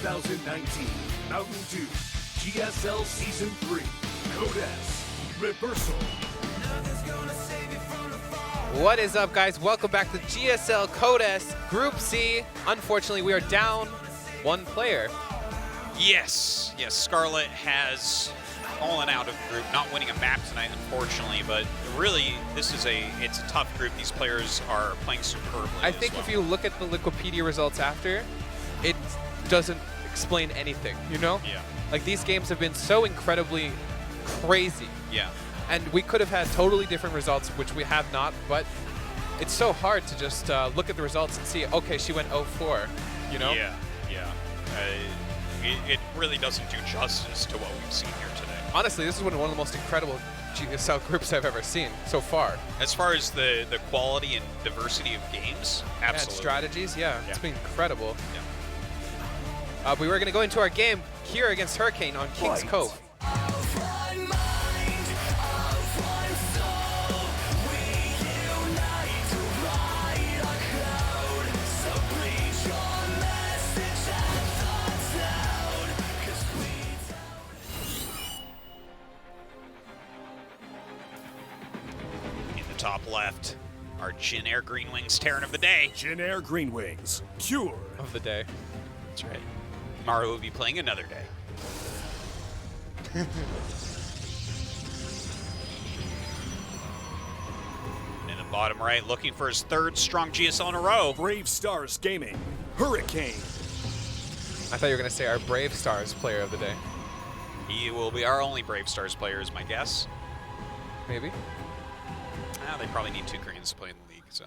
2019 Mountain Dew GSL Season 3 Code S Reversal. What is up, guys? Welcome back to GSL Code S Group C. Unfortunately, we are down one player. Yes, Scarlett has fallen out of the group, not winning a map tonight, unfortunately, but really, it's a tough group. These players are playing superbly. I think if you look at the Wikipedia results after, it doesn't explain anything, you know? Yeah. Like, these games have been so incredibly crazy. Yeah. And we could have had totally different results, which we have not, but it's so hard to just look at the results and see, okay, she went 0-4, you know? Yeah. It really doesn't do justice to what we've seen here today. Honestly, this is one of the most incredible GSL groups I've ever seen so far. As far as the quality and diversity of games, absolutely. And strategies, yeah, it's been incredible. Yeah. We were going to go into our game here against Hurricane on Kings Cove. Top left, our Jin Air Green Wings Terran of the day. Jin Air Green Wings Cure of the day. That's right. Tomorrow will be playing another day. In the bottom right, looking for his third strong GSL in a row. Brave Stars Gaming Hurricane. I thought you were going to say our Brave Stars player of the day. He will be our only Brave Stars player, is my guess. Maybe. They probably need 2 Koreans to play in the league, so.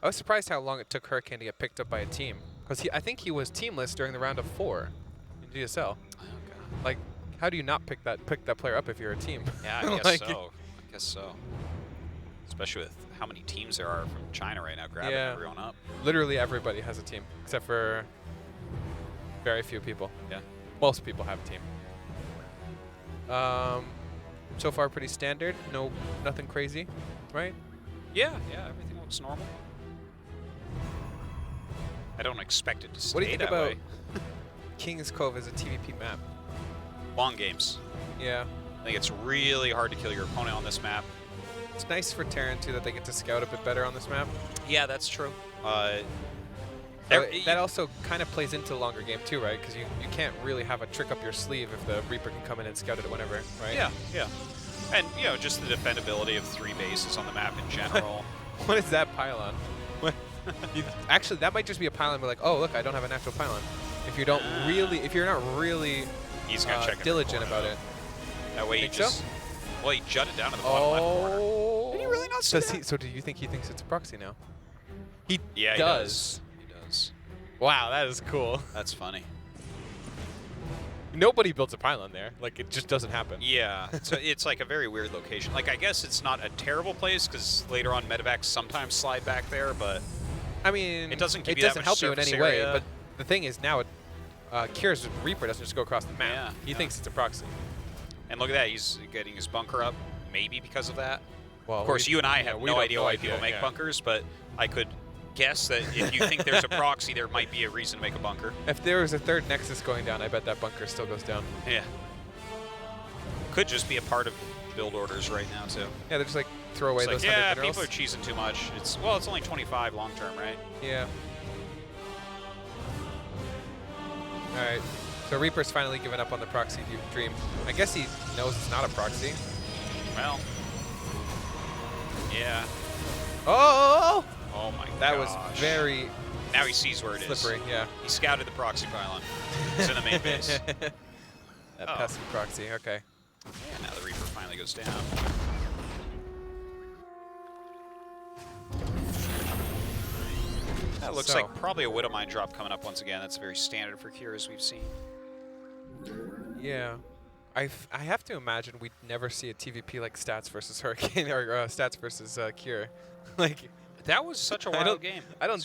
I was surprised how long it took Hurricane to get picked up by a team. Because I think he was teamless during the round of 4 in GSL. Oh, God. Like, how do you not pick that player up if you're a team? Yeah, I guess like, so. I guess so. Especially with how many teams there are from China right now grabbing everyone up. Literally everybody has a team, except for very few people. Yeah. Most people have a team. So far, pretty standard. Nothing crazy, right? Yeah, everything looks normal. I don't expect it to stay What do you think that about way. Kings Cove as a TVP map? Long games. Yeah. I think it's really hard to kill your opponent on this map. It's nice for Terran, too, that they get to scout a bit better on this map. Yeah, that's true. That also kind of plays into the longer game, too, right? Because you can't really have a trick up your sleeve if the Reaper can come in and scout it whenever, right? Yeah. And, just the defendability of 3 bases on the map in general. What is that pylon? Actually, that might just be a pylon, but like, oh, look, I don't have a natural pylon. If you're not really He's gonna check diligent about it. That way he just... So? Well, he jutted down to the bottom left corner. Did he really not see that? So do you think he thinks it's a proxy now? He does. He does. Wow, that is cool. That's funny. Nobody builds a pylon there. Like, it just doesn't happen. Yeah, so it's like a very weird location. Like, I guess it's not a terrible place because later on medevacs sometimes slide back there, but I mean, it doesn't give it you that doesn't much help you in surface any way. area. But the thing is now, Kier's Reaper doesn't just go across the map. Yeah, He thinks it's a proxy. And look at that, he's getting his bunker up, maybe because of that. Well, of course, you and I have no idea why people make bunkers, but I could guess that if you think there's a proxy, there might be a reason to make a bunker. If there was a third Nexus going down, I bet that bunker still goes down. Yeah. Could just be a part of build orders right now, too. Yeah, they're just like, throw away those 100 minerals. People are cheesing too much. It's only 25 long term, right? Yeah. All right. So Reaper's finally given up on the proxy dream. I guess he knows it's not a proxy. Well. Yeah. Oh! Oh my god. That was very Now he sees where it is. slippery, yeah. He scouted the proxy pylon. It's in the main base. That pesky proxy, okay. Yeah, now the Reaper finally goes down. That looks like probably a Widowmine drop coming up once again. That's very standard for Cure, as we've seen. Yeah. I have to imagine we'd never see a TVP like Stats versus Hurricane or Stats versus Cure. Like, that was such a wild game. I don't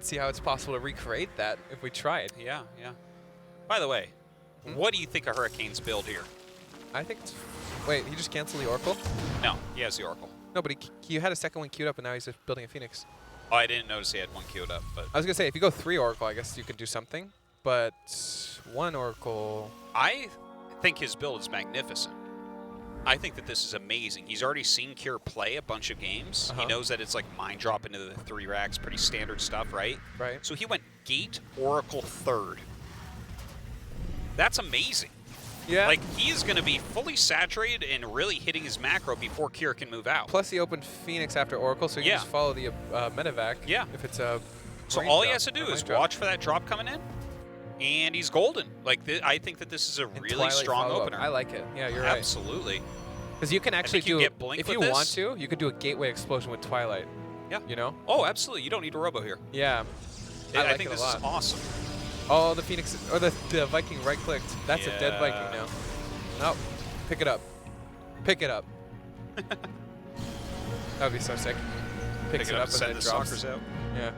see how it's possible to recreate that if we tried. Yeah. By the way, what do you think of Hurricane's build here? I think it's... Wait, he just canceled the Oracle? No, he has the Oracle. No, but he had a second one queued up, and now he's just building a Phoenix. Oh, I didn't notice he had one queued up, but... I was going to say, if you go 3 Oracle, I guess you could do something. but one Oracle. I think his build is magnificent. I think that this is amazing. He's already seen Cure play a bunch of games. He knows that it's like mine drop into the 3 racks, pretty standard stuff, right? Right. So he went Gate, Oracle, 3rd. That's amazing. Yeah. Like, he is going to be fully saturated and really hitting his macro before Cure can move out. Plus, he opened Phoenix after Oracle, so you can just follow the medevac. Yeah. If it's a. So all he has to do is watch for that drop coming in, and he's golden. Like, I think that this is a really Twilight strong opener. I like it. Yeah, you're right. Absolutely. Because you can actually do, get Blink if with you this. want to, you could do a gateway explosion with Twilight. Yeah. You know? Oh, absolutely. You don't need a robo here. Yeah. I like think it this a lot. is awesome. Oh, the Phoenix, or the Viking right-clicked. That's a dead Viking now. Nope. Pick it up. Pick it up. That would be so sick. Picks it up and send then the it drops. stalkers out. Yeah.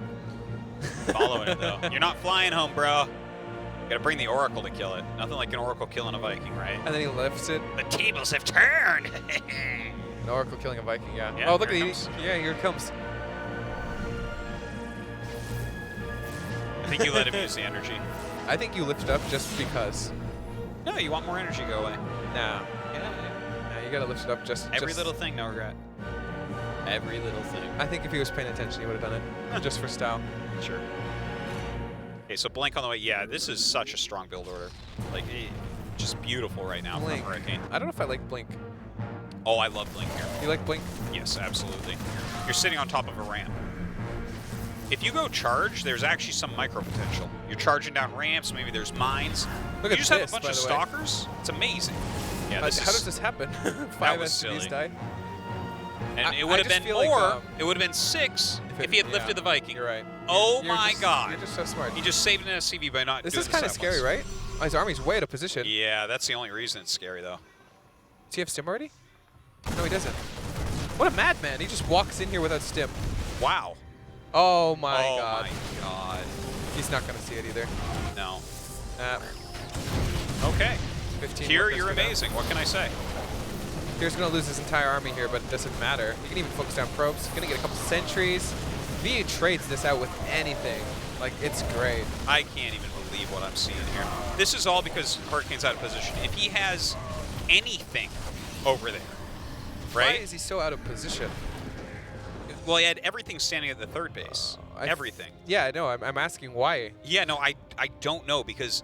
Following it, though. You're not flying home, bro. You gotta bring the Oracle to kill it. Nothing like an Oracle killing a Viking, right? And then he lifts it. The tables have turned. An Oracle killing a Viking, yeah. Yeah, Oh, look at here it these. comes. Yeah, here it comes. I think you let him use the energy. I think you lift up just because. No, you want more energy, go away. Nah. Yeah. Nah, you gotta lift it up just. Every little thing, no regret. Every little thing. I think if he was paying attention, he would have done it. Just for style. Sure. Okay, so Blink on the way. Yeah, this is such a strong build order. Like, just beautiful right now Blink. from Hurricane. I don't know if I like Blink. Oh, I love Blink here. You like Blink? Yes, absolutely. You're sitting on top of a ramp. If you go charge, there's actually some micro potential. You're charging down ramps, maybe there's mines. Look you at just this, have a bunch by of the way. stalkers. It's amazing. Yeah, How this does is, this happen? 5 was SCVs silly. died? and it I would have just been feel more. like, It would have been 6 if he had lifted the Viking. You're right. Oh You're my just- God. You're just so smart. He just saved an SCV by not This doing is kind of that scary, once. right? Oh, his army's way out of position. Yeah, that's the only reason it's scary, though. Does he have stim already? No, he doesn't. What a madman. He just walks in here without stim. Wow. Oh my oh god. my God. He's not going to see it either. No. Uh, Okay. 15 Here, more you're cuts go down. amazing. What can I say? Here's going to lose his entire army here, but it doesn't matter. He can even focus down probes. Going to get a couple sentries. V trades this out with anything. Like, it's great. I can't even believe what I'm seeing here. This is all because Hurricane's out of position. If he has anything over there, Why right? is he so out of position? Well, he had everything standing at the third base. Everything. Yeah, I know. I'm asking why. Yeah, no, I don't know, because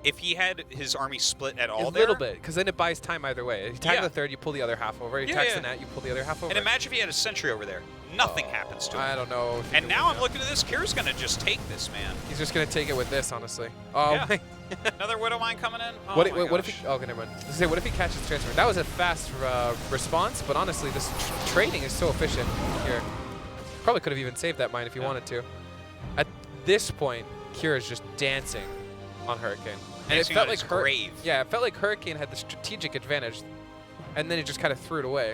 if he had his army split at all A little bit, because then it buys time either way. You tag Yeah. the third, you pull the other half over. You Yeah, tag yeah. the net, you pull the other half over. And imagine if he had a sentry over there. Nothing happens to him. I don't know. And now I'm looking at this. Kira's going to just take this, man. He's just going to take it with this, honestly. Oh, Yeah. my. Another Widow Mine coming in? Oh What, my what if gosh. he? Oh, okay, never mind. I was gonna say, what if he catches transfer? That was a fast response, but honestly, this trading is so efficient here. Probably could have even saved that mine if he wanted to. At this point, Kira's just dancing on Hurricane, and Dancing it felt on like his grave. Yeah, it felt like Hurricane had the strategic advantage, and then he just kind of threw it away.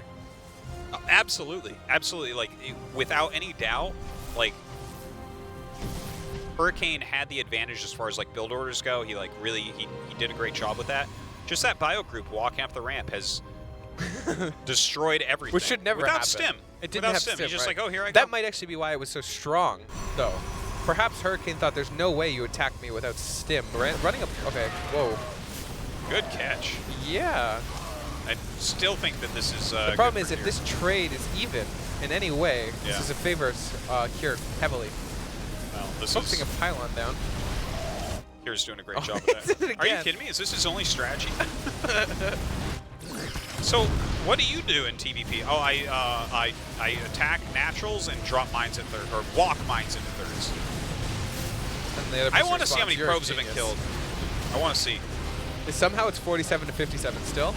Absolutely. Absolutely. Like, without any doubt, like, Hurricane had the advantage as far as, like, build orders go. He, like, really, he did a great job with that. Just that bio group walking up the ramp has destroyed everything. Which should never Without happen. stim. It didn't Without have stim. stim, He's just right. like, oh, here I go. That might actually be why it was so strong, though. Perhaps Hurricane thought there's no way you attack me without stim. Running up. Okay. Whoa. Good catch. Yeah. I still think that this is The problem is if this trade is even in any way, this is a favors Kira heavily. Well, this Focusing is a pylon down. Kira's doing a great Oh, job he with did that. it Are you again. kidding me? Is this his only strategy? So, what do you do in TBP? Oh, I attack naturals and drop mines at third, or walk mines into thirds. And the other I person want to see how responds, many "You're a probes have been genius." killed. I want to see. Somehow it's 47 to 57 still.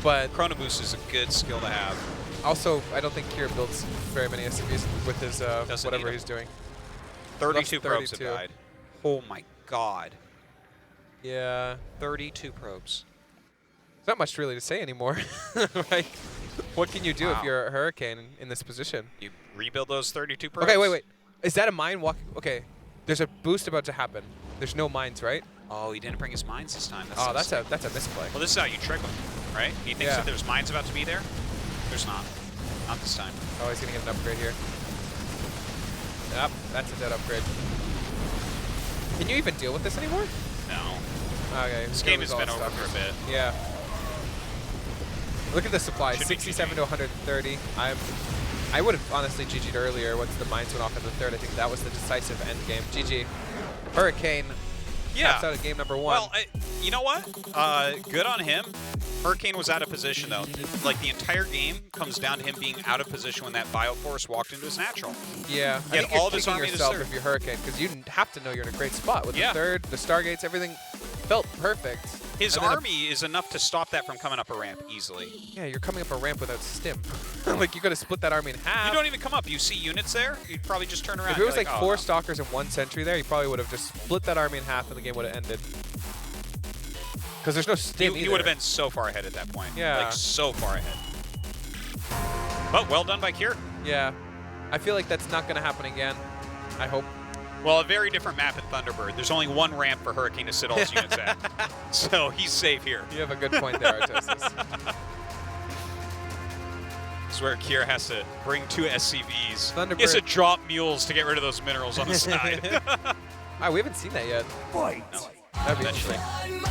But Chrono Boost is a good skill to have. also, I don't think Kira builds very many SCVs with his Doesn't whatever need 'em. he's doing. 32 probes have 32. died. Oh my god. Yeah. 32 probes. There's not much really to say anymore. Right? What can you do if Wow. you're a Hurricane in this position? You rebuild those 32 probes? Okay, wait. Is that a mine walking? Okay. There's a boost about to happen. There's no mines, right? Oh, he didn't bring his mines this time. Oh, so that's a misplay. Well, this is how you trick him, right? He thinks Yeah. that there's mines about to be there. There's not. Not this time. Oh, he's gonna get an upgrade here. Yep, that's a dead upgrade. Can you even deal with this anymore? No. Okay. This here game we has go, been over stuff. for a bit. Yeah. Look at the supply, Should be 67 to 130. I would have honestly GG'd earlier once the mines went off in the third. I think that was the decisive end game. GG. Hurricane taps out at game number 1. Well, you know what? Good on him. Hurricane was out of position, though. Like, the entire game comes down to him being out of position when that Bioforce walked into his natural. Yeah. He had I think all of you're his kicking army to yourself serve. if you're Hurricane, because you have to know you're in a great spot. With the third, the Stargates, everything felt perfect. His And then army is enough to stop that from coming up a ramp easily. Yeah, you're coming up a ramp without stim. Like, you could have split that army in half. You don't even come up. You see units there, you'd probably just turn around. If it was You're like oh, 4 no. Stalkers and 1 Sentry there, you probably would have just split that army in half and the game would have ended. Because there's no stim He would have been so far ahead at that point. Yeah. Like, so far ahead. But well done by Kier. Yeah. I feel like that's not going to happen again. I hope. Well, a very different map in Thunderbird. There's only one ramp for Hurricane to sit all his units at. So he's safe here. You have a good point there, Artosis. This is where Kier has to bring 2 SCVs. Thunderbird. He has to drop mules to get rid of those minerals on the side. We haven't seen that yet. Fight! No. That'd be Eventually. interesting.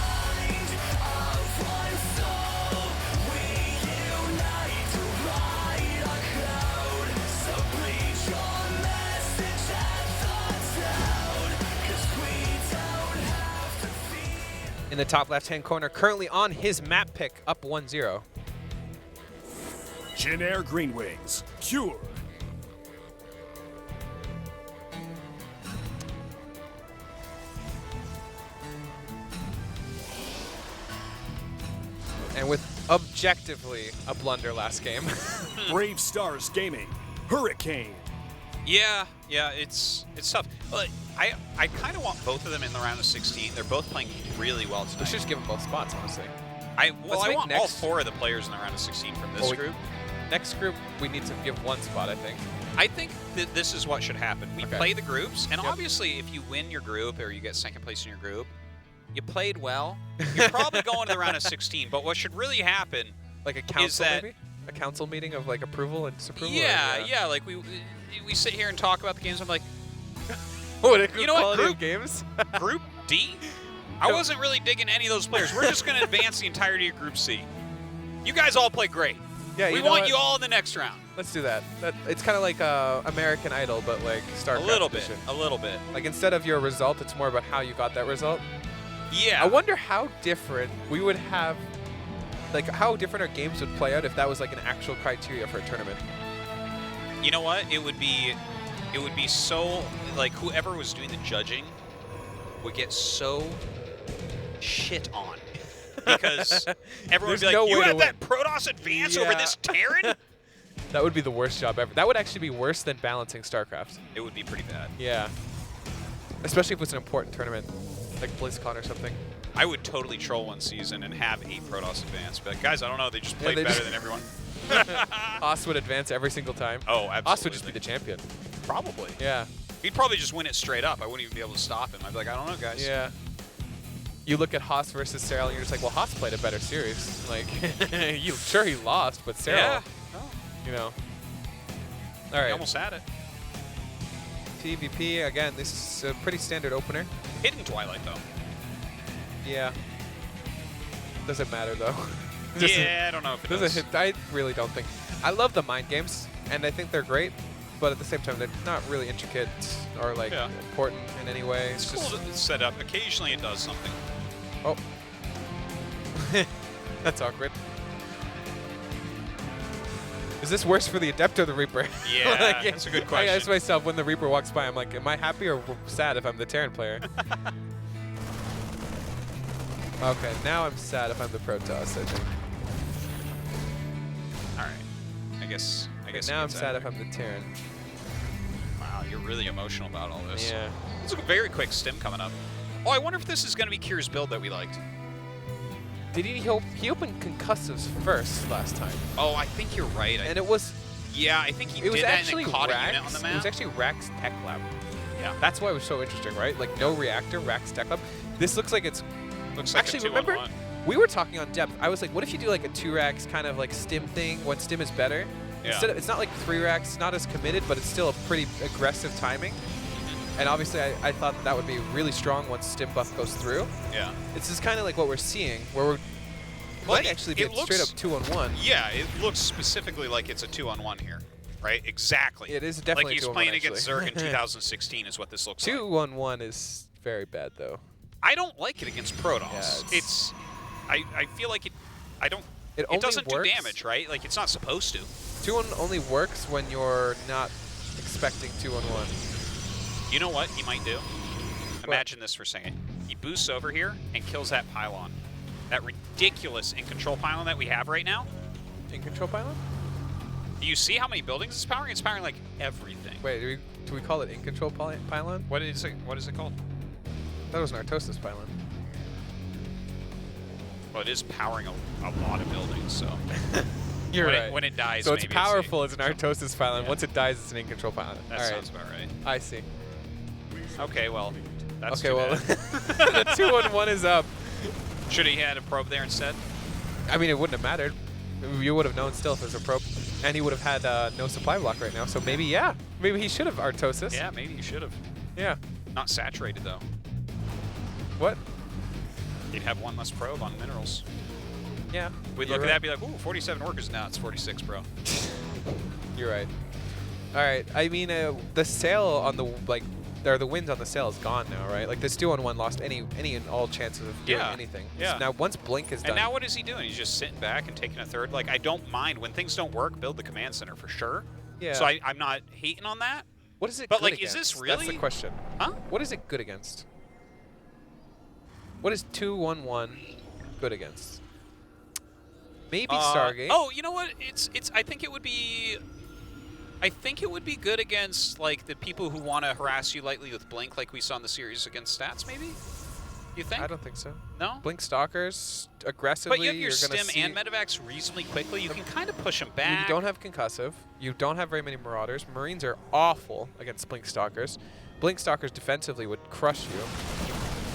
In the top left-hand corner, currently on his map pick, up 1-0. Jin Air Green Wings. Cure. And with objectively a blunder last game. Brave Stars Gaming. Hurricane. Yeah, it's tough. But I kind of want both of them in the round of 16. They're both playing really well We tonight. should just give them both spots, honestly. I Let's make want all next- 4 of the players in the round of 16 from this group. Next group, we need to give 1 spot, I think. I think that this is what should happen. We Okay. play the groups, and Yep. obviously if you win your group or you get 2nd place in your group, you played well, you're probably going to the round of 16. But what should really happen, Like a council, that- maybe? A council meeting of like approval and disapproval? yeah, like we sit here and talk about the games. I'm like, What a good You know what, quality group- of games. Group D? I wasn't really digging any of those players. We're just going to advance the entirety of Group C. You guys all play great. Yeah, we you know want what? you all in the next round. Let's do that. It's kind of like American Idol, but like StarCraft A little bit. edition. A little bit. Like instead of your result, it's more about how you got that result. Yeah. I wonder how different we would have, like how different our games would play out if that was like an actual criteria for a tournament. You know what? It would be so, like, whoever was doing the judging would get so shit on. Because everyone would be There's like, no you way to had that win." Protoss advance over Yeah. this Terran? That would be the worst job ever. That would actually be worse than balancing StarCraft. It would be pretty bad. Yeah. Especially if it was an important tournament, like BlizzCon or something. I would totally troll one season and have 8 Protoss advance. But guys, I don't know. They just Yeah, played they better just- than everyone. Haas would advance every single time. Oh, absolutely. Haas would just be the champion. Probably. Yeah. He'd probably just win it straight up. I wouldn't even be able to stop him. I'd be like, I don't know, guys. Yeah. You look at Haas versus Cyril, and you're just like, well, Haas played a better series. Like, sure he lost, but Cyril, Yeah. you know. All He right. almost had it. TVP, again, this is a pretty standard opener. Hidden Twilight, though. Yeah. Doesn't matter, though. Yeah, I don't know if it does. I really don't think. I love the mind games, and I think they're great, but at the same time, they're not really intricate or like Yeah. important in any way. It's It's cool just, to set up. Occasionally it does something. oh, that's awkward. Is this worse for the Adept or the Reaper? Yeah, that's a good I question. ask myself when the Reaper walks by, I'm like, am I happy or sad if I'm the Terran player? Okay, now I'm sad if I'm the Protoss, I think. All right. I guess. Now I'm sad if I'm the Terran. Wow, you're really emotional about all this. Yeah. It's a very quick stim coming up. Oh, I wonder if this is going to be Kier's build that we liked. Did he opened concussives first last time, Oh, I think you're right. and it was Yeah, I think he it was did that actually and then caught a unit on Rax. the It map. was actually Rax Tech Lab. Yeah. That's why it was so interesting, right? Like no reactor, Rax Tech Lab. This looks like it's Looks like actually a 2-on-1. remember we were talking on depth. I was like, what if you do like a 2 Rax kind of like stim thing when stim is better? Yeah. Instead of, it's not like 3 Rax, it's not as committed, but it's still a pretty aggressive timing. And obviously, I thought that would be really strong once Stim buff goes through. Yeah. This is kind of like what we're seeing, where we're might actually be straight up 2-on-1. Yeah, it looks specifically like it's a 2-on-1 here, right? Exactly. It is definitely like he's 2-on-1 playing actually. against Zerg in 2016 is what this looks like. 2-on-1 is very bad though. I don't like it against Protoss. Yeah, it's I feel like it only doesn't works, do damage, right? Like it's not supposed to. 2-on only works when you're not expecting 2-on-1. You know what he might do? Imagine this for a second. He boosts over here and kills that pylon. That ridiculous in-control pylon that we have right now. In-control pylon? Do you see how many buildings it's powering? It's powering like everything. Wait, do we call it in-control pylon? What is it called? That was an Artosis pylon. Well, it is powering a lot of buildings, so. You're when right. When it dies, so it's maybe powerful as an Artosis pylon. Yeah. Once it dies, it's an in-control pylon. That All sounds about right. I see. Okay, well, that's okay, too well, bad. the 2-on-1 is up. Should he had a probe there instead? I mean, it wouldn't have mattered. You would have known still if it was a probe. And he would have had no supply block right now. So maybe, yeah. Maybe he should have Artosis. Yeah, maybe you should have. Yeah. Not saturated, though. What? You'd have one less probe on minerals. Yeah. We'd look at that and be like, ooh, 47 workers. Now it's 46, bro. You're right. All right. I mean, the sail on the, like, the wind on the sail is gone now, right? Like, this 2-on-1 lost any and all chances of doing anything. Yeah. So now, once Blink is done. And now what is he doing? He's just sitting back and taking a third. Like, I don't mind. When things don't work, build the command center for sure. Yeah. So I'm not hating on that. What is it But, good like, against? is this That's the really- question. Huh? What is it good against? What is 2-1-1 good against? Maybe Stargate. Oh, you know what? I think it would be good against like the people who want to harass you lightly with Blink, like we saw in the series against Stats. Maybe. You think? I don't think so. No. Blink Stalkers aggressively. But you have your you're gonna Stim see and Medivacs reasonably quickly. You can kind of push them back. You don't have concussive. You don't have very many Marauders. Marines are awful against Blink Stalkers. Blink Stalkers defensively would crush you.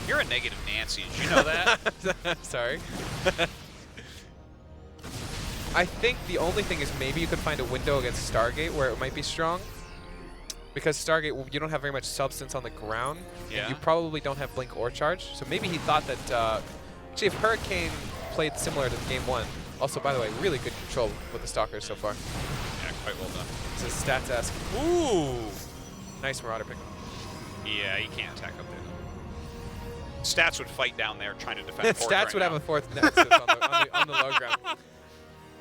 You're a negative Nancy. Did you know that? Sorry. I think the only thing is maybe you could find a window against Stargate where it might be strong. Because Stargate, you don't have very much substance on the ground. Yeah. You probably don't have Blink or Charge. So maybe he thought that, actually if Hurricane played similar to Game 1, also by the way, really good control with the Stalkers so far. Yeah, quite well done. It's a stats-esque. Ooh. Nice Marauder pick. Yeah, you can't attack up there. Stats would fight down there trying to defend. Stats would have a fourth Nexus on the low ground.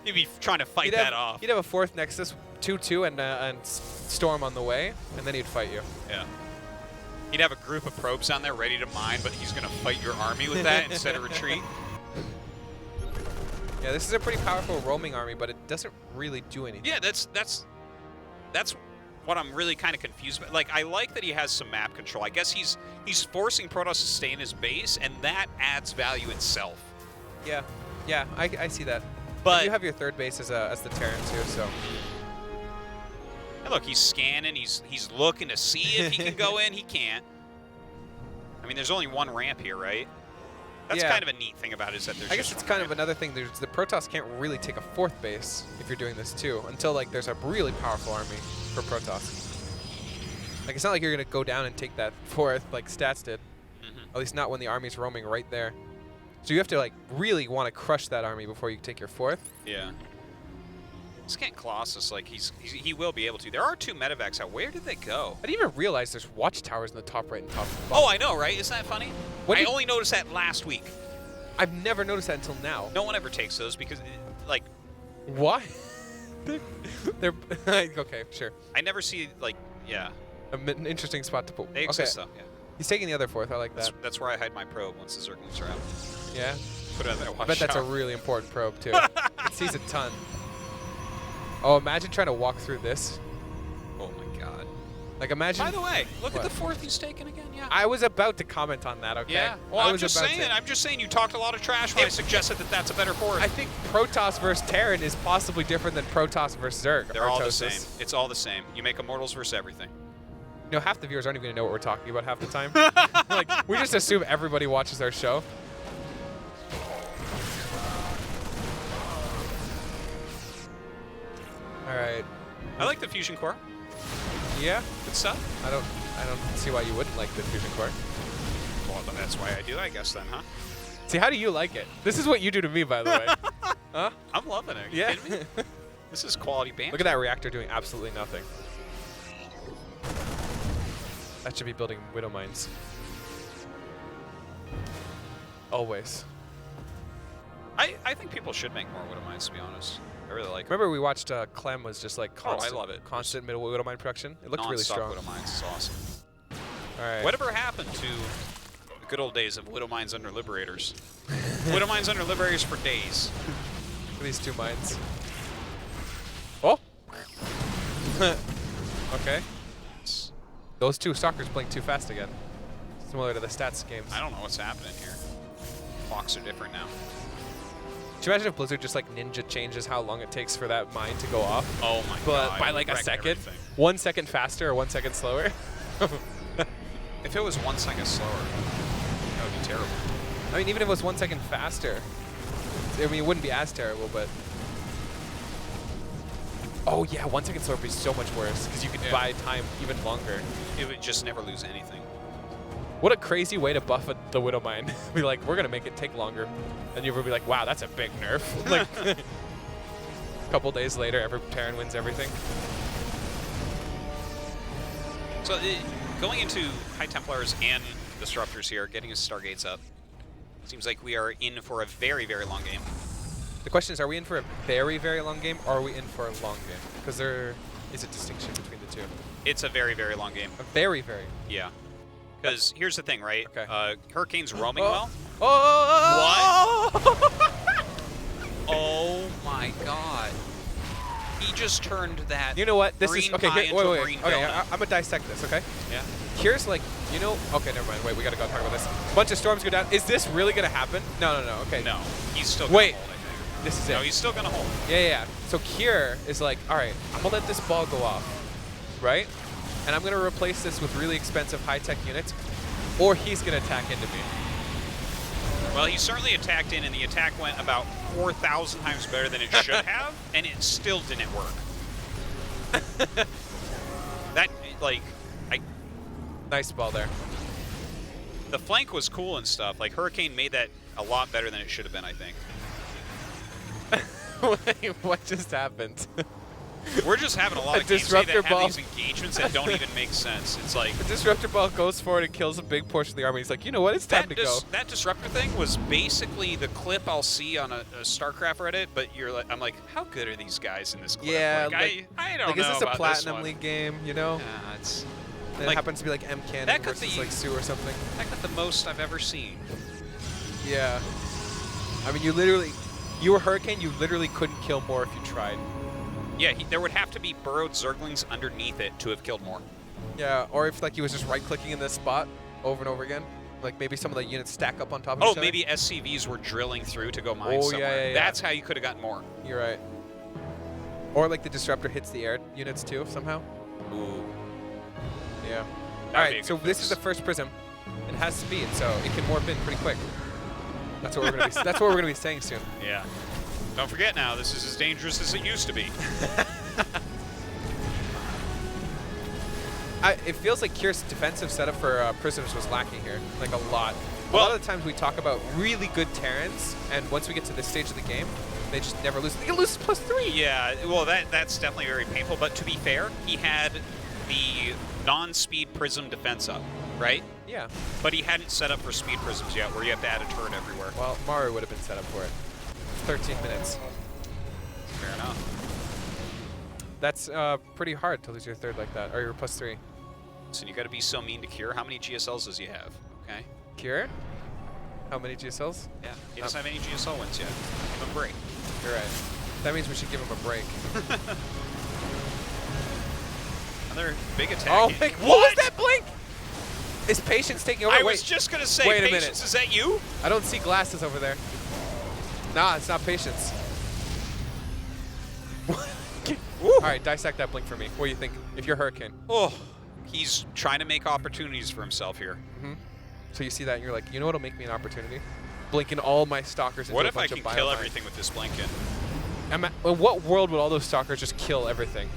He'd be trying to fight that off. He'd have a fourth Nexus, 2-2, and Storm on the way, and then he'd fight you. Yeah. He'd have a group of probes down there ready to mine, but he's going to fight your army with that instead of retreat. Yeah, this is a pretty powerful roaming army, but it doesn't really do anything. Yeah, that's what I'm really kind of confused about. Like, I like that he has some map control. I guess he's forcing Protoss to stay in his base, and that adds value itself. Yeah, yeah, I see that. But you have your third base as the Terran too, so. And look, he's scanning. He's looking to see if he can go in. He can't. I mean, there's only one ramp here, right? That's kind of a neat thing about it, is that there's I guess it's kind of another thing. There's the Protoss can't really take a fourth base if you're doing this too, until like there's a really powerful army for Protoss. Like it's not like you're gonna go down and take that fourth like Stats did. At least not when the army's roaming right there. So you have to like really want to crush that army before you take your fourth. Yeah. Scant Colossus, like he will be able to. There are 2 medevacs out. Where did they go? I didn't even realize there's watchtowers in the top right and top bottom. Oh, I know, right? Isn't that funny? What I did- only noticed that last week. I've never noticed that until now. No one ever takes those because, like, Why? they're like, okay, sure. I never see, like, yeah. An interesting spot to put. They exist, though, yeah. He's taking the other fourth. I like that. That's where I hide my probe once the Zerglings are out. Yeah. Put it on there. I bet that's a really important probe too. It sees a ton. Oh, imagine trying to walk through this. Oh my god. Like imagine. By the way, look What? at the fourth he's taken again. Yeah. I was about to comment on that. Okay. Yeah. Well, I I'm was just about saying. to. I'm just saying. You talked a lot of trash when I suggested that that's a better fourth. I think Protoss versus Terran is possibly different than Protoss versus Zerg. They're all the Artosis. same. It's all the same. You make Immortals versus everything. You know, half the viewers aren't even gonna know what we're talking about half the time. Like we just assume everybody watches our show. All right. I like the fusion core. Yeah. Good stuff. I don't. I don't see why you wouldn't like the Fusion Core. Well, that's why I do, I guess, then, huh? See, how do you like it? This is what you do to me, by the way. Huh? I'm loving it. Are you Yeah. kidding me? This is quality banter. Look at that reactor doing absolutely nothing. That should be building Widow Mines. Always. I think people should make more Widow Mines, to be honest. I really like it. Remember we watched Clem was just like constant, I love it. constant middle Widow Mine production? It looked really strong. Widow Mines is awesome. All right. Whatever happened to the good old days of Widow Mines under Liberators? Widow Mines under Liberators for days. These two mines. Oh! Okay. Those two stalkers blink too fast again. Similar to the stats games. I don't know what's happening here. Clocks are different now. Can you imagine if Blizzard just like ninja changes how long it takes for that mine to go off? Oh my But god. by like a wreck second? everything. 1 second faster or 1 second slower? If it was 1 second slower, that would be terrible. I mean, even if it was 1 second faster, I mean, it wouldn't be as terrible, but... Oh yeah, 1 second slower would be so much worse, because you could buy time even longer. It would just never lose anything. What a crazy way to buff the Widow Mine. Be like, we're gonna make it take longer. And you would be like, wow, that's a big nerf. Like, a couple days later, Terran wins everything. So going into High Templars and Disruptors here, getting his Stargates up, seems like we are in for a very, very long game. The question is, are we in for a very, very long game, or are we in for a long game? Because there is a distinction between the two. It's a very, very long game. A very, very. Yeah. Because here's the thing, right? Okay. Hurricane's roaming well. Oh! What? Oh my god. He just turned that. You know what? This is green okay. pie Here, into a wait. green Okay, donut. I'm gonna dissect this. Okay. Yeah. Here's like, you know. Okay, never mind. Wait, we gotta go talk about this. Bunch of storms go down. Is this really gonna happen? No. Okay. No. He's still gonna Wait. hold, I think. This is No, it. he's still gonna hold. Yeah. So Cure is like, all right, I'm gonna let this ball go off, right? And I'm gonna replace this with really expensive high-tech units, or he's gonna attack into me. Well, he certainly attacked in, and the attack went about 4,000 times better than it should have, and it still didn't work. That, like, Nice ball there. the flank was cool and stuff. Like, Hurricane made that a lot better than it should have been, I think. Wait, what just happened? We're just having a lot A of games today disruptor that ball. have these engagements that don't even make sense. It's like... The disruptor ball goes forward and kills a big portion of the army. He's like, you know what? It's time to go. That disruptor thing was basically the clip I'll see on a StarCraft Reddit, but I'm like, how good are these guys in this clip? Yeah, like, I don't like, know is this a about Platinum one. League game, you know? Yeah, it's... And it like, happens to be like M Cannon that could versus be- like Sue or something. That got the most I've ever seen. Yeah. I mean, you were Hurricane, you literally couldn't kill more if you tried. Yeah, there would have to be burrowed Zerglings underneath it to have killed more. Yeah, or if like he was just right-clicking in this spot over and over again. Like maybe some of the units stack up on top of each Oh, other. maybe SCVs were drilling through to go mine Oh, somewhere. yeah. That's how you could have gotten more. You're right. Or like the disruptor hits the air units too somehow. Ooh. Yeah. That'd All be a right, so good this fix. is the first prism. It has speed, so it can warp in pretty quick. That's what we're gonna be. That's what we're gonna be saying soon. Yeah. Don't forget now, this is as dangerous as it used to be. It feels like Cure's defensive setup for prisms was lacking here, like a lot. A Well- lot of the times we talk about really good Terrans, and once we get to this stage of the game, they just never lose. They lose +3. Yeah, well, that's definitely very painful. But to be fair, he had the non-speed prism defense up, right? Yeah. But he hadn't set up for speed prisms yet, where you have to add a turret everywhere. Well, Mario would have been set up for it. 13 minutes. Fair enough. That's pretty hard to lose your third like that, or your +3. So you got to be so mean to Cure. How many GSLs does he have? Okay. Cure? How many GSLs? Yeah. He doesn't have any GSL wins yet. Give him a break. You're right. That means we should give him a break. Another big attack. Oh, my, what was that blink? Is Patience taking over? I Wait, was just gonna say, wait a Patience, minute. is that you? I don't see glasses over there. Nah, it's not Patience. All right, dissect that blink for me. What do you think? If you're Hurricane. Oh, he's trying to make opportunities for himself here. So you see that and you're like, you know what'll make me an opportunity? Blinking all my stalkers into What a if I bunch can of kill biomine. everything with this Blinken? In what world would all those stalkers just kill everything?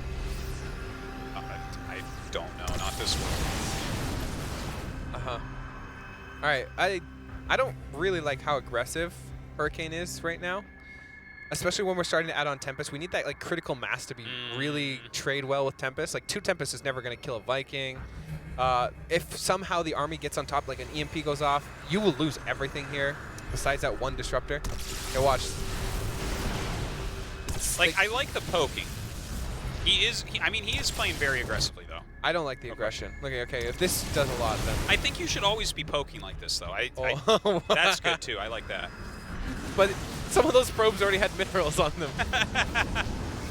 I don't know, not this one. Uh-huh. All right, I don't really like how aggressive Hurricane is right now, especially when we're starting to add on Tempest. We need that like critical mass to be really trade well with Tempest. Like 2 Tempest is never going to kill a Viking. If somehow the army gets on top, like an EMP goes off, you will lose everything here besides that 1 disruptor. Okay, watch. Like, I like the poking. I mean, he is playing very aggressively, though. I don't like the aggression. Okay, if this does a lot, then... I think you should always be poking like this, though. Oh. That's good, too. I like that. But some of those probes already had minerals on them.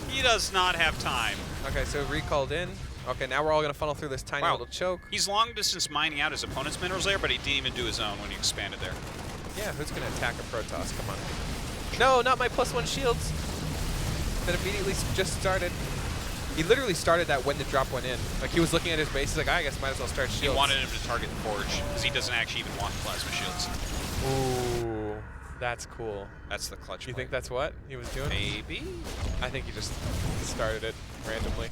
He does not have time. Okay, so recalled in. Okay, now we're all going to funnel through this tiny little choke. He's long-distance mining out his opponent's minerals there, but he didn't even do his own when he expanded there. Yeah, who's going to attack a Protoss? Come on. No, not my +1 shields. That immediately just started. He literally started that when the drop went in. Like, he was looking at his base. He's like, I guess might as well start shields. He wanted him to target the Forge, because he doesn't actually even want plasma shields. Ooh, that's cool. That's the clutch You play. think that's what he was doing? Maybe? I think he just started it randomly.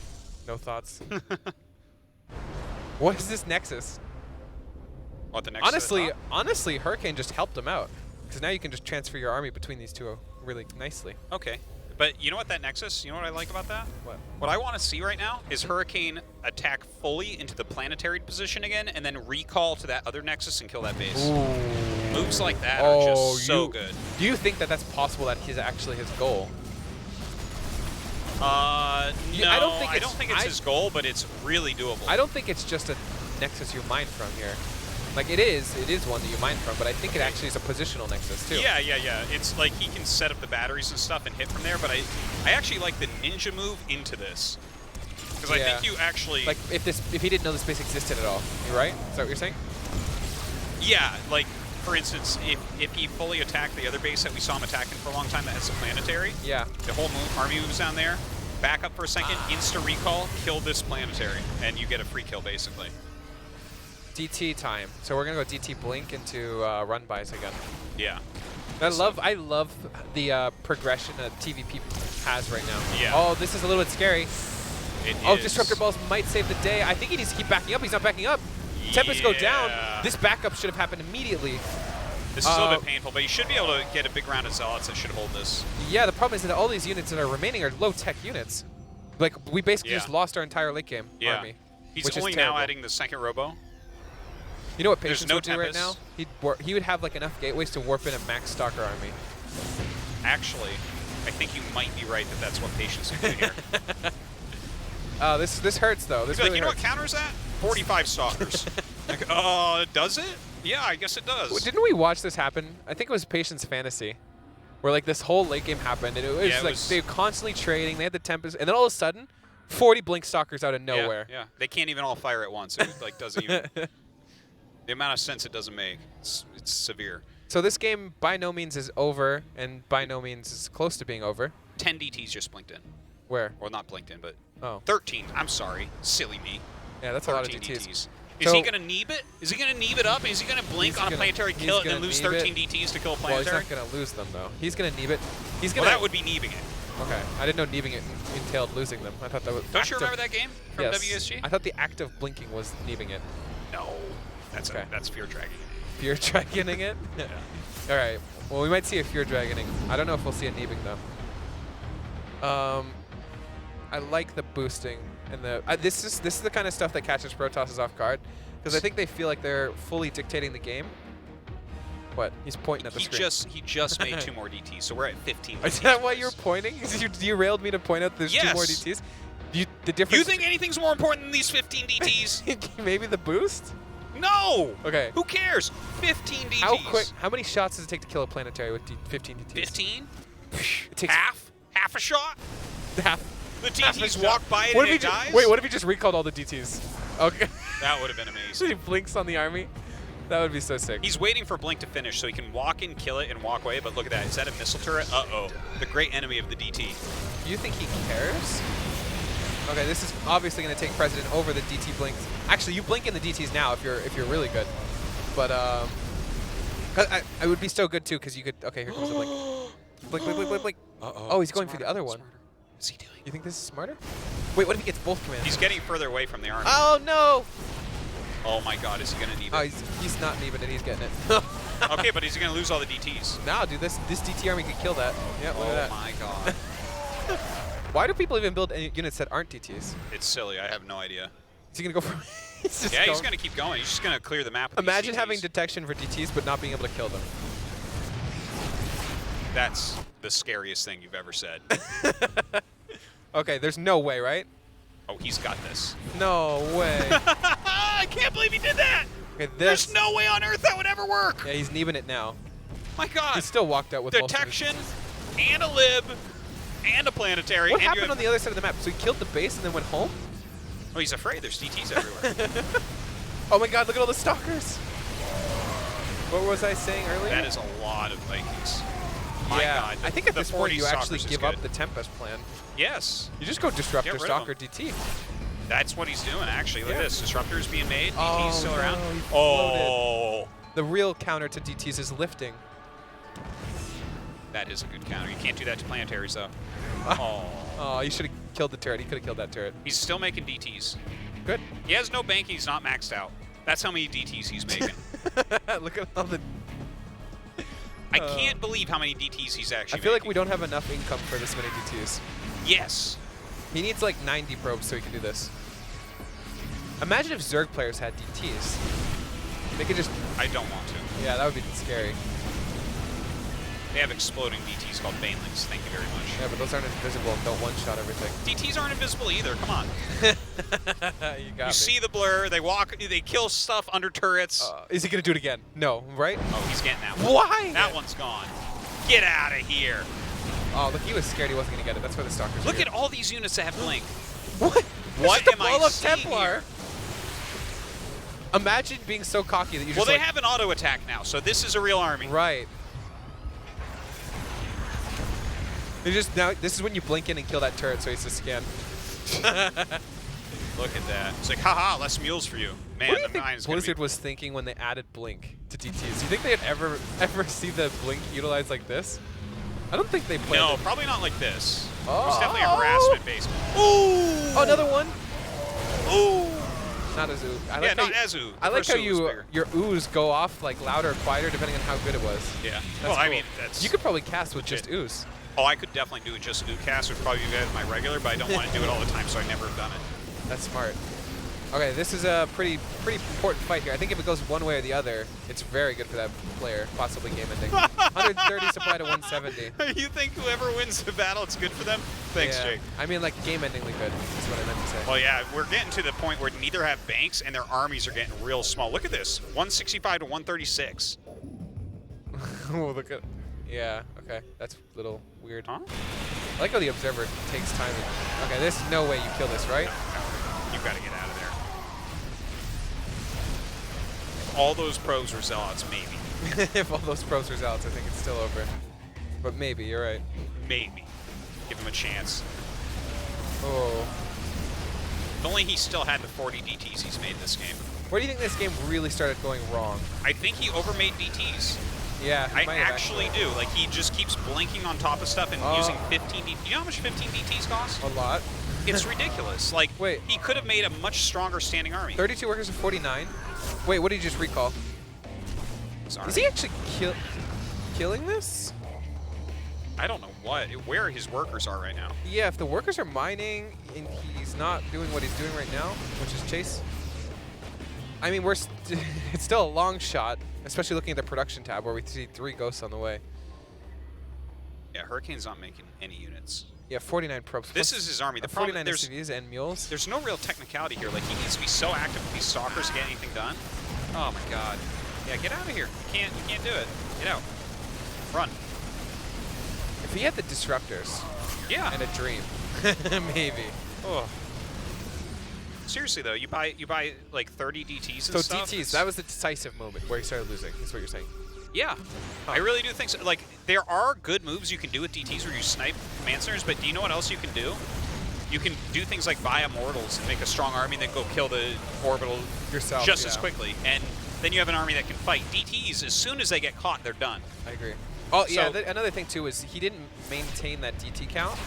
No thoughts. What is this Nexus? What, the Nexus? Honestly, Hurricane just helped him out. Because now you can just transfer your army between these two really nicely. Okay. But you know what, that Nexus, you know what I like about that? What? What I want to see right now is Hurricane attack fully into the planetary position again and then recall to that other Nexus and kill that base. Ooh. Moves like that are just so good. Do you think that that's possible that he's actually his goal? No, I don't think it's his goal, but it's really doable. I don't think it's just a Nexus you mine from here. Like, it is one that you mine from, but I think it actually is a positional Nexus, too. Yeah. It's like he can set up the batteries and stuff and hit from there, but I actually like the ninja move into this. Because I think you actually... Like, if he didn't know this base existed at all, you right? Is that what you're saying? Yeah, like, for instance, if he fully attacked the other base that we saw him attacking for a long time that has a planetary, the whole army moves down there, back up for a second, insta-recall, kill this planetary, and you get a free kill, basically. DT time. So we're gonna go DT blink into run buys again. Yeah. I love the progression that TVP has right now. Yeah. Oh, this is a little bit scary. It is. Disruptor balls might save the day. I think he needs to keep backing up. He's not backing up. Tempest go down. This backup should have happened immediately. This is a little bit painful, but you should be able to get a big round of Zealots that should hold this. Yeah, the problem is that all these units that are remaining are low-tech units. Like, we basically just lost our entire late game army. He's only now adding the second Robo. You know what Patience no would do right now? He would have like enough gateways to warp in a max Stalker army. Actually, I think you might be right that that's what Patience would do here. This hurts though. This really really you know hurts. what counters that? 45 Stalkers. Like, does it? Yeah, I guess it does. Well, didn't we watch this happen? I think it was Patience Fantasy, where like this whole late game happened, and it was they were constantly trading. They had the Tempest, and then all of a sudden, 40 Blink Stalkers out of nowhere. Yeah, they can't even all fire at once. It like doesn't even. The amount of sense it doesn't make, it's severe. So this game by no means is over, and by no means is close to being over. 10 DTs just blinked in. Where? Well, not blinked in, but 13. I'm sorry. Silly me. Yeah, that's a lot of DTs. Is he going to neeb it? Is he going to neeb it up? Is he going to blink on a planetary kill it and then lose 13 DTs to kill a planetary? Well, he's not going to lose them, though. He's going to neeb it. Well, that would be neebing it. Okay. I didn't know neebing it entailed losing them. I thought that was... Don't you remember that game from WSG? I thought the act of blinking was neebing it. No. That's fear dragging it. Fear dragoning it? Yeah. All right. Well, we might see a fear dragoning. I don't know if we'll see a neebing, though. I like the boosting. And this is the kind of stuff that catches Protosses off guard, because I think they feel like they're fully dictating the game. What? He's pointing at the screen. He just made 2 more DTs, so we're at 15 DTs. Is that why you're pointing? You derailed me to point out there's 2 more DTs? The difference. You think anything's more important than these 15 DTs? Maybe the boost? No! Okay. Who cares? 15 DTs. How many shots does it take to kill a planetary with 15 DTs? 15? It takes half a shot? Half. The DTs walk by it and it dies? Wait, what if he just recalled all the DTs? Okay. That would have been amazing. He blinks on the army? That would be so sick. He's waiting for Blink to finish so he can walk in, kill it, and walk away, but look at that. Is that a missile turret? Uh-oh. The great enemy of the DT. You think he cares? Okay, this is obviously going to take precedent over the DT blinks. Actually, you blink in the DTs now if you're really good. But I would be so good too, because you could. Okay, here comes the blink. Blink, blink, blink, blink, blink. Oh, he's going for the other one. What's he doing? You think this is smarter? Wait, what if he gets both commands? He's getting further away from the army. Oh no! Oh my God, is he gonna need Oh, it? he's not even it. He's getting it. Okay, but is he gonna lose all the DTs? No, dude, this DT army could kill that. Yeah, look at Oh that. my God. Why do people even build any units that aren't DTs? It's silly. I have no idea. Is he gonna go for? He's just Yeah, he's going. gonna keep going. He's just gonna clear the map. With Imagine these having DTs. detection for DTs but not being able to kill them. That's the scariest thing you've ever said. Okay, there's no way, right? Oh, he's got this. No way. I can't believe he did that. Okay, There's no way on earth that would ever work. Yeah, he's neebing it now. My God. He still walked out with Detection and a lib and a planetary. What and happened on the other side of the map? So he killed the base and then went home? Oh, he's afraid. There's DTs everywhere. Oh my God, look at all the stalkers. What was I saying earlier? That is a lot of Vikings. My yeah, God. I think at the this point 40 you actually stalkers is give up good. the Tempest plan. Yes. You just go Disruptor, Get rid of Stalker, them. DT. That's what he's doing, actually. Look Yeah. at this. Disruptor's being made. Oh, DT's still no, around. he Oh. The real counter to DTs is lifting. That is a good counter. You can't do that to planetaries, though. Oh. Oh, you should have killed the turret. He could have killed that turret. He's still making DTs. Good. He has no banking. He's not maxed out. That's how many DTs he's making. Look at all the... I can't believe how many DTs he's actually I feel like making. we don't have enough income for this many DTs. Yes. He needs like 90 probes so he can do this. Imagine if Zerg players had DTs. They could just... I don't want to. Yeah, that would be scary. They have exploding DTs called Banelings. Thank you very much. Yeah, but those aren't invisible and don't one-shot everything. DTs aren't invisible either. Come on. You got You me. see the blur. They walk. They kill stuff under turrets. Is he going to do it again? No, right? Oh, he's getting that one. Why? That one's gone. Get out of here. Oh, look, he was scared he wasn't going to get it. That's why the Stalkers Look are at all these units that have blink. What? What the am I wall of seeing Templar. here? Imagine being so cocky that you Well, just they like, have an auto attack now, so this is a real army. Right. You just now. This is when you blink in and kill that turret, so he's a scan. Look at that. It's like, haha, less mules for you. Man, What do you the think nine's gonna Blizzard be... was thinking when they added Blink to DTs? Do you think they'd ever see the Blink utilized like this? I don't think they planned No, it. probably not like this. Oh. It was definitely a harassment base. Ooh! Oh, another one? Ooh! Not as ooh. I Yeah, like how not you, as ooh. I The like first how ooh was you bigger. your oohs go off like louder or quieter depending on how good it was. Yeah. That's Well, I cool. mean, that's... You could probably cast with just legit. oohs. Oh, I could definitely do it just ooh cast. Would probably be better than my regular, but I don't want to do it all the time, so I never have done it. That's smart. Okay, this is a pretty important fight here. I think if it goes one way or the other, it's very good for that player, possibly game ending. 130 supply to 170. You think whoever wins the battle, it's good for them? Thanks, Yeah. Jake. I mean, like game endingly good. Is what I meant to say. Well, yeah, we're getting to the point where neither have banks, and their armies are getting real small. Look at this, 165 to 136. Oh, look at. Yeah. Okay, that's a little weird. Huh? I like how the observer takes time. Okay, there's no way you kill this, right? You've got to get out of there. All those probes were zealots, maybe. If all those pros are zealots, I think it's still over. But maybe, you're right. Maybe. Give him a chance. Oh. If only he still had the 40 DTs he's made this game. Where do you think this game really started going wrong? I think he overmade DTs. Yeah, he I might have actually do. Like, he just keeps blinking on top of stuff and using 15 DTs. You know how much 15 DTs cost? A lot. It's ridiculous. Like, Wait. he could have made a much stronger standing army. 32 workers to 49. Wait, what did you just recall? Sorry. Is he actually killing this? I don't know where his workers are right now. Yeah, if the workers are mining and he's not doing what he's doing right now, which is chase. I mean, it's still a long shot, especially looking at the production tab where we see 3 ghosts on the way. Yeah, Hurricane's not making any units. Yeah, 49 probes. This is his army. The problem, 49 SCVs and mules. there's no real technicality here. Like, he needs to be so active with these stalkers to get anything done. Oh my god. Yeah, get out of here. You can't do it. Get out. Run. If he had the disruptors Yeah. and a dream, maybe. Oh. Seriously though, you buy like 30 DTs and So stuff. DTs, that was the decisive moment where he started losing. Is what you're saying? Yeah. I really do think so. Like, there are good moves you can do with DTs where you snipe command centers, but do you know what else you can do? You can do things like buy immortals and make a strong army and then go kill the orbital Yourself, just yeah. as quickly. And then you have an army that can fight. DTs, as soon as they get caught, they're done. I agree. Oh, yeah, So- another thing, too, is he didn't maintain that DT count.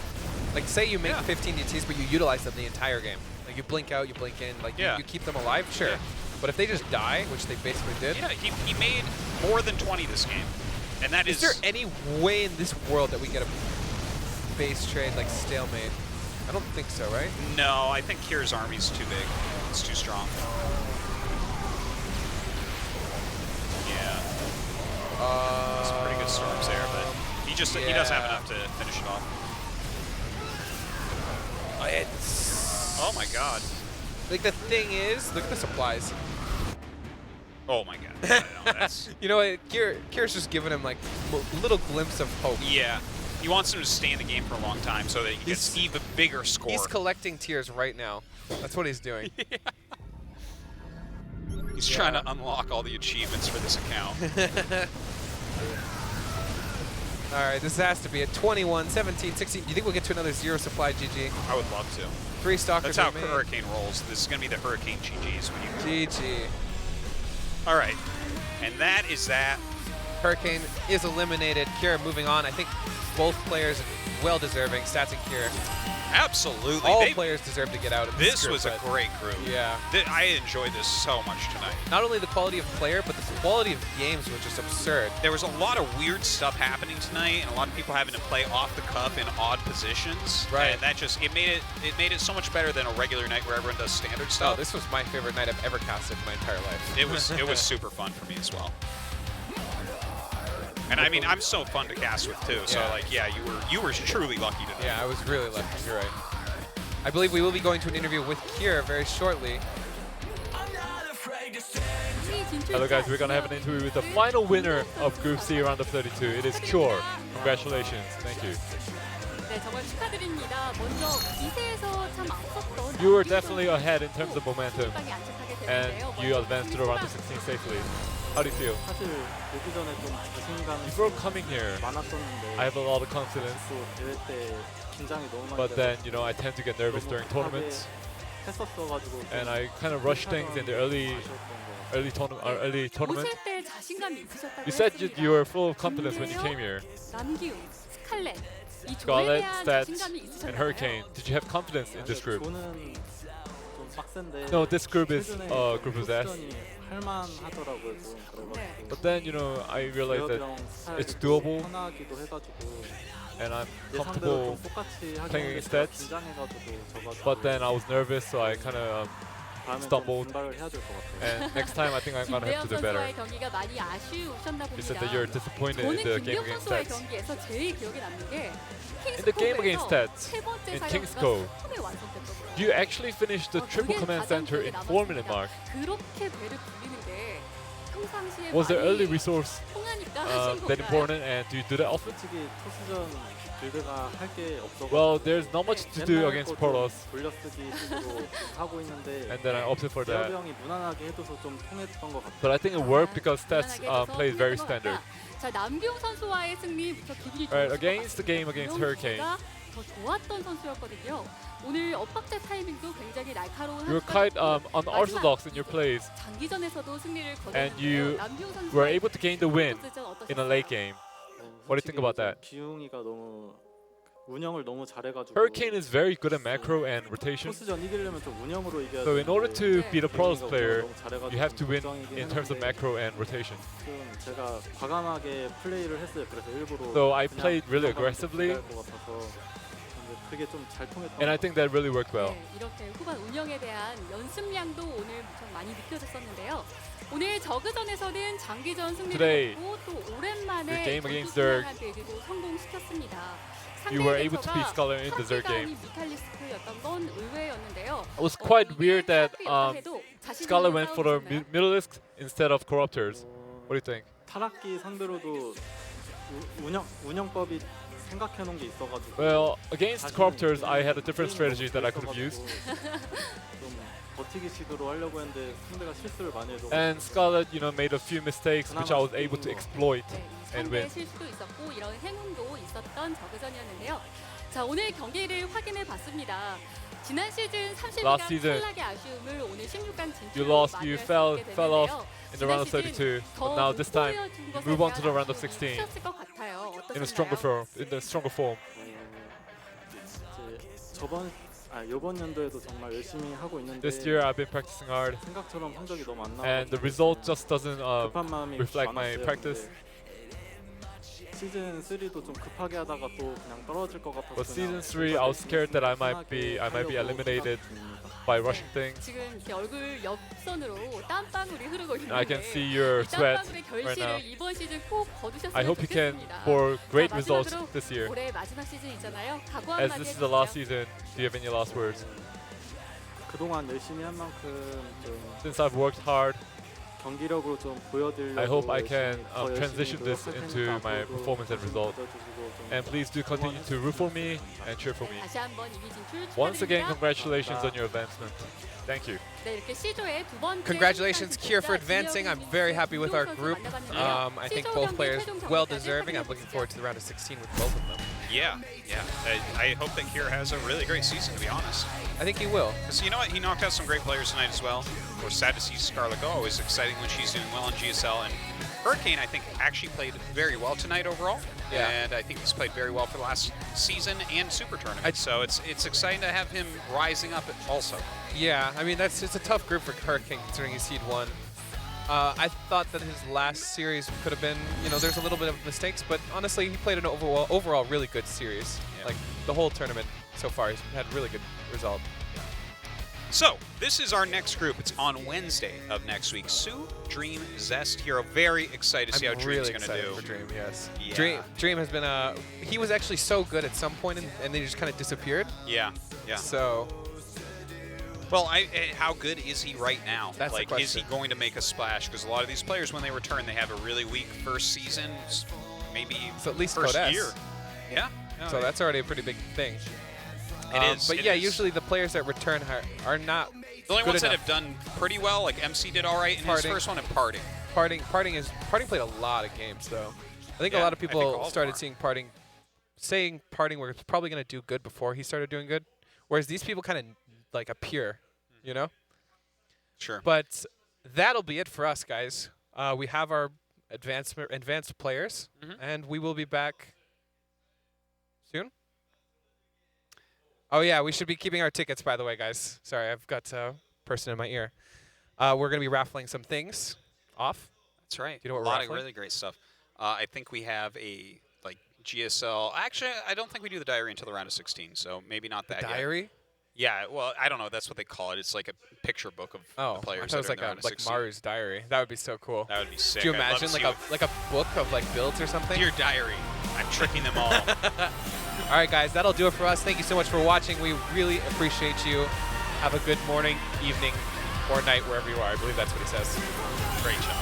Like, say you make Yeah. 15 DTs, but you utilize them the entire game. Like, you blink out, you blink in. Like, Yeah. you keep them alive, sure. Yeah. But if they just die, which they basically did, Yeah, he made more than 20 this game, and that is there any way in this world that we get a base trade like stalemate? I don't think so, right? No, I think Kier's army's too big. It's too strong. Yeah. Some pretty good storms there, but he doesn't have enough to finish it off. Oh my god. Like the thing is, look at the supplies. Oh my god. No, that's You know what? Kier's just giving him like a little glimpse of hope. yeah. He wants him to stay in the game for a long time so that he gets even bigger score. He's collecting tears right now. That's what he's doing. He's trying to unlock all the achievements for this account. All right, this has to be at 21, 17, 16. Do you think we'll get to another zero supply GG? I would love to. 3 stalkers That's how remain. Hurricane rolls. This is going to be the Hurricane GGs when you. GG. All right, and that is that. Hurricane is eliminated. Kier moving on. I think both players well deserving. Stats and Kier. Absolutely. All players deserve to get out of this group, was a great group. Yeah. I enjoyed this so much tonight. Not only the quality of player, but the quality of games was just absurd. There was a lot of weird stuff happening tonight, and a lot of people having to play off the cuff in odd positions. Right. And that just it made it so much better than a regular night where everyone does standard Oh, stuff. this was my favorite night I've ever casted in my entire life. It was super fun for me as well. And I mean, I'm so fun to cast with too. So Yeah. like, yeah, you were truly lucky tonight. Yeah, I was really lucky. You're right. I believe we will be going to an interview with Kier very shortly. Hello guys, we're gonna have an interview with the final winner of Group C round of 32. It is Cure. Congratulations. Thank you. 네, 정말 축하드립니다. 먼저 기세에서 참 앞섰던 You were definitely ahead in terms of momentum, 빵이 안착하게 and 됐는데요. you advanced to the round of 16 safely. How do you feel? 사실 오기 전에 좀 자신감이 Before coming here, 많았었는데 I have a lot of confidence, 또 대회 때 긴장이 너무 많이 but then, you know, I tend to get nervous during tournaments, 했었어가지고 and I kind of rush things in the early tournament. 오실 때 자신감이 있으셨다고 You said 했습니다. you were full of confidence when you came here. 남기웅, 스칼렛, 이 조에 Scarlett, 대한 Stats, 자신감이 and 있으셨나요? Hurricane. Did you have confidence in this group? 저는 좀 빡센데 No, this group is 최근에 group of S. 포지션이 할만하더라고요. 좀 그래가지고 But then, you know, I realized that 대여병 스타일이 it's doable, 편하기도 해가지고 and I'm 내 상대로 comfortable. 좀 똑같이 하긴 playing 했는데 against 제가 Stats. 긴장해가지고 져가지고 But then I was nervous, so I kind of 다음에 좀 stumbled. 분발을 해야 될 것 같아요. and next time I think I'm gonna have 김대현 to do better. 선수와의 경기가 많이 아쉬우셨나 You said 봅니다. that you're disappointed in 저는 the game 김대현 against 선수와의 Stats. 경기에서 제일 기억에 남는 게 In the game against Stats, 세 번째 in 사령부가 King's Cove, 처음에 완성됐거든요. You actually finished the triple 그게 command 가장 center 기억에 in 4-minute 남았습니다. mark. 그렇게 배를 굴리는 게 평상시에 Was there 많이 early resource 통하니까 하신 that 건가요? important, and do you do that often? 솔직히 토스전 빌드가 할 게 없어가지고 Well, there's not much to do against Protoss, 돌려쓰기 식으로 하고 있는데 and then I opted for that. 대여병이 무난하게 해줘서 좀 통했던 것 같아요. But I think it worked because Stats 무난하게 해서 plays very 통했던 것 standard. 같다. 자, 남기웅 선수와의 승리 무척 기분이 Right, 좋으실 against the 것 game 같습니다. against 남기웅 Hurricane, 선수가 더 좋았던 선수였거든요. 오늘 엇박자 타이밍도 굉장히 날카로운 you were quite unorthodox in your plays, 장기전에서도 승리를 and you 거뒀는데요. 남기웅 선수의 were able to gain the win 토스전 in a 어떠셨어요? late game. What do you think about that? 기웅이가 너무 운영을 너무 잘해가지고 Hurricane is very good at macro and rotation, 토스전 이기려면 좀 운영으로 이겨야 so in order to beat a Protoss 기웅이가 player, 너무 잘해가지고 you have to 좀 win 걱정이긴 in terms of 했는데 macro and rotation. 좀 제가 과감하게 플레이를 했어요. 그래서 일부러 So I 그냥 played really 들어가면 aggressively, 좀 잘할 것 같아서 근데 그게 좀 잘 통했던 and I 것 think that really worked well. 네, 이렇게 후반 운영에 대한 연습량도 오늘 무척 많이 느껴졌었는데요. 오늘 저그전에서는 장기전 승리를 Today, 거두고 또 오랜만에 your game against 전투 빌드도 성공시켰습니다. You were able to beat Scarlett in the Zerg game. 뮤탈리스크였던 건 의외였는데요. It was quite weird that Scarlett Scarlett went for the Middleisk instead of Corruptors. What do you think? 타락기 상대로도 운영법이 생각해 놓은 게 있어가지고 Well, against Corruptors, I had a different strategy that I could have used. 좀 버티기식으로 하려고 했는데 상대가 실수를 많이 해서 And Scarlett, you know, made a few mistakes which I was able to exploit 네, and 상대 win. 실수도 있었고 이런 행운도 있었던 저그전이었는데요. 자, 오늘 경기를 확인해 봤습니다. 지난 시즌 32강 Last season, 탈락의 아쉬움을 오늘 16강 You 진출로 you 맞이할 수 fell 있게 off 됐는데요. in the round of 32, but now this time you move on to the round of 16 크셨을 것 같아요. in a stronger 어떠셨나요? form. In the stronger form. 이제 저번 이번 연도에도 정말 열심히 하고 있는데 This year I've been practicing hard, 생각처럼 성적이 너무 안 and the 나와서 result just doesn't 급한 마음이 reflect my 많았어요. practice. 근데 시즌 3도 좀 급하게 하다가 또 그냥 떨어질 것 같아서 But season 3, I was scared that I might be eliminated by rushing things. 지금 이렇게 얼굴 옆선으로 땀방울이 흐르고 있는데 I can see your sweat 땀방울의 right 결실을 now. 이번 시즌 꼭 거두셨으면 I hope you can 좋겠습니다. pour great 자, results 마지막으로 this year. 올해 마지막 시즌이잖아요. 각오 As 한마디 this is the last 해주세요. season, do you have any last words? 그동안 열심히 한 만큼 좀 Since I've worked hard, 경기력으로 좀 보여드리려고 I hope I can 열심히, 더 열심히 transition this 노력할 into 테니까 my 앞으로도 performance and 관심 result. 가져주시고 좀 And please do continue to root for me and cheer for me. 다시 한번 2위 진출 Once again, 축하드립니다. congratulations on your advancement. Thank you. 네, 이렇게 C조의 두 번째 Congratulations, 승리한 Kier, for 진출자 advancing. I'm 진영 very happy with our 선수 group. 만나봤는데요. I think C조 both 경기 players 최종 well 점수까지 deserving. I'm 확인해 looking 보시죠. forward to the round of 16 with both of them. Yeah, yeah. I hope that Kier has a really great season, to be honest. I think he will. Because you know what? He knocked out some great players tonight as well. We're sad to see Scarlett go. Always exciting when she's doing well on GSL. And Hurricane, I think, actually played very well tonight overall. Yeah. And I think he's played very well for the last season and Super Tournament. So it's exciting to have him rising up also. Yeah, I mean it's a tough group for Hurricane considering he's seed 1. I thought that his last series could have been, there's a little bit of mistakes, but honestly, he played an overall really good series. Yeah. Like the whole tournament so far, he's had really good result. So, this is our next group. It's on Wednesday of next week. Sue, Dream, Zest, Hero. Very excited to see how I'm Dream's really going to excited do. for Dream. Yes. Yeah. Dream has been he was actually so good at some point, and then he just kind of disappeared. Yeah, yeah. So Well, how good is he right now? That's the like, is he question. going to make a splash? Because a lot of these players, when they return, they have a really weak first season, maybe So at least first Codes. year. Yeah. No, so that's already a pretty big thing. It is. But it yeah, is. usually the players that return are not the only good ones that enough. have done pretty well, like MC did all right in his Parting. first one, and Parting. Parting played a lot of games though. I think a Yeah, lot of I think people all of them started are. seeing saying Parting was probably going to do good before he started doing good, whereas these people kind of like appear, Sure. But that'll be it for us, guys. We have our advanced players, and we will be back soon. Oh yeah, we should be keeping our tickets, by the way, guys. Sorry, I've got a person in my ear. We're going to be raffling some things off. That's right. Do you know what a we're lot of raffling? really great stuff. I think we have a GSL. Actually, I don't think we do the diary until the round of 16, so maybe not that yet. Diary? Yeah, well, I don't know. That's what they call it. It's like a picture book of Oh, the players. I thought it was that are in the round of like 16. Maru's diary. That would be so cool. That would be sick. Do you I'd love imagine to like see a book of like builds or something? Dear diary, I'm tricking them all. All right, guys, that'll do it for us. Thank you so much for watching. We really appreciate you. Have a good morning, evening, or night, wherever you are. I believe that's what he says. Great job.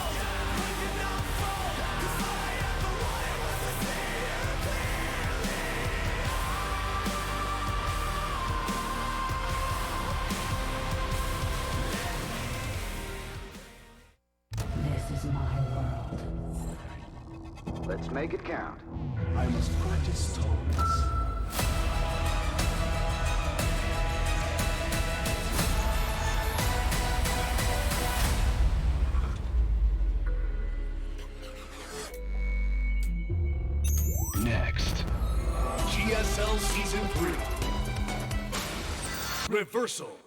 This is my world. Let's make it count. I must practice tolerance. Next, GSL Season 3. Reversal.